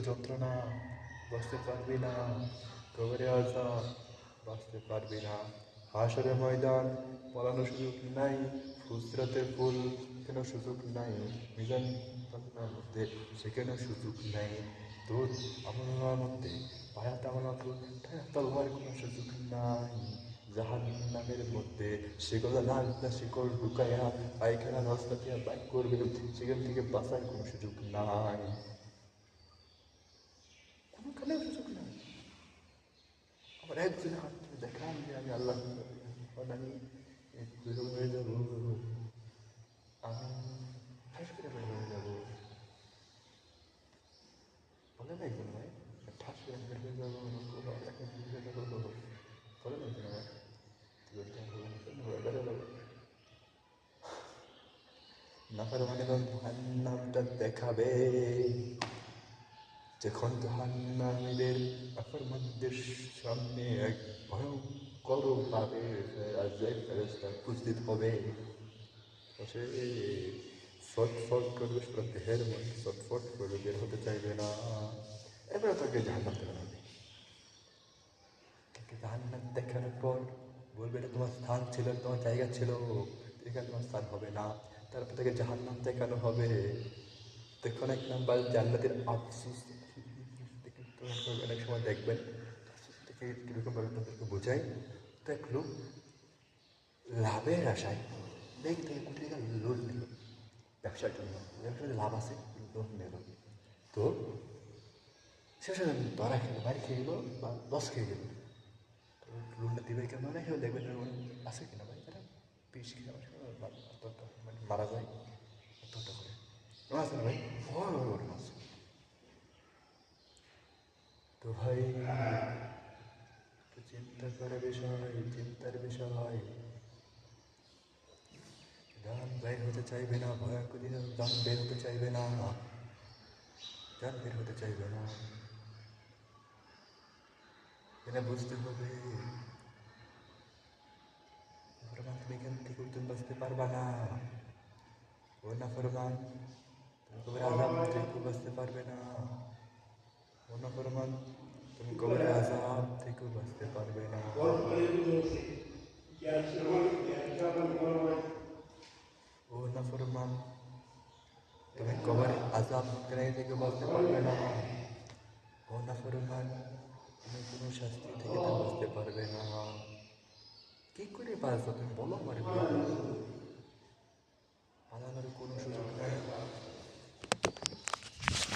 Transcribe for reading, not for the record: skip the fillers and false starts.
যন্ত্রণা বুঝতে পারবি না, কবরে আযাব বাঁচতে পারবি না, হাসরের ময়দান পলানোর সুযোগ নাই, ফুসরাতের ফুল কেন সুযোগ নাই, মিজান পাল্লার মধ্যে সেখানেও সুযোগ নাই, তোর আমলার মধ্যে বায়াত আমলার তলোয়ার কোনো সুযোগ নাই, জাহান্নামের মধ্যে সেগুলো লাল শিকল ঢুকাইয়া পায়খানা রাস্তা দিয়ে বাইক করবে, সেখান থেকে বাঁচার কোনো সুযোগ নাই, কোনোখানেও সুযোগ নাই। আমার একজনের হাত থেকে দেখান যে আমি আল্লাহ আমি বের হয়ে যাবো, আমি ঠাস করে বের হয়ে যাবো, বলে না একজন ভাই, ঠাস করে বের হয়ে যাবো, এখন বের হয়ে যাবো, বলে না একজন ভাই, বের হয়ে যাবো। নাফরমানেরা জাহান্নামটা দেখাবে, যখন জাহান্নামীদের নাফরমানদের সামনে এক ভয়ঙ্কর ভাবে আযাব ফেরেশতা উপস্থিত হবে, সে ছটফট করবে, পুরো দেহের মধ্যে ছটফট করবে, বের হতে চাইবে না। এবারে তাকে জাহান্নাম দেখানো হবে, তাকে জাহান্নাম দেখানোর পর বলবে এটা তোমার স্থান ছিল, তোমার জায়গা ছিল, এখানে তোমার স্থান হবে না। তারপর তাকে জাহান্নাম দেখানো হবে, তখন এক নাম্বার জান্নাতের আফসোস অনেক সময় দেখবেন, দেখে কীরকমভাবে তাদেরকে বোঝাই, দেখলো লাভের আশায় ব্যাংক থেকে কোটি টাকা লোন নিল ব্যবসার জন্য, ব্যবসাতে লাভ আছে লোন নিল, তো শেষে ধরা খেলো, বাড়ি খেয়ে গেলো বা লস খেয়ে গেলো, তো লোনটা দিবে কেমন সেও দেখবেন আছে কিনা ভাই, তারা বিষ খেয়ে আত্মহত্যা মানে মারা যায়, আত্মহত্যা করে আছে না ভাই, ভয় ঘটনা আছে। তো ভাই চিন্তা করার বিষয়, চিন্তার বিষয়, জান বের হতে চাইবে না, ভয়ঙ্কর জান বের হতে চাইবে না, জান বের হতে চাইবে না, এটা বুঝতে হবে। ফরমান তুমি এখান থেকে তুমি বাঁচতে পারবা না, ও না ফরমান তুমি কবরের আযাব থেকে বাঁচতে পারবে না, ও না ফরমান তুমি কবরের আযাব থেকে বাঁচতে পারবে না, ও না ফরমান তুমি কবরের আযাব থেকে বাঁচতে পারবে না, ও না ফরমান তুমি কোনো শাস্তি থেকে তো বাঁচতে পারবে না। কি করে বাঁচবো তুমি বলো, আমার পালানোর কোনো সুযোগ নাই,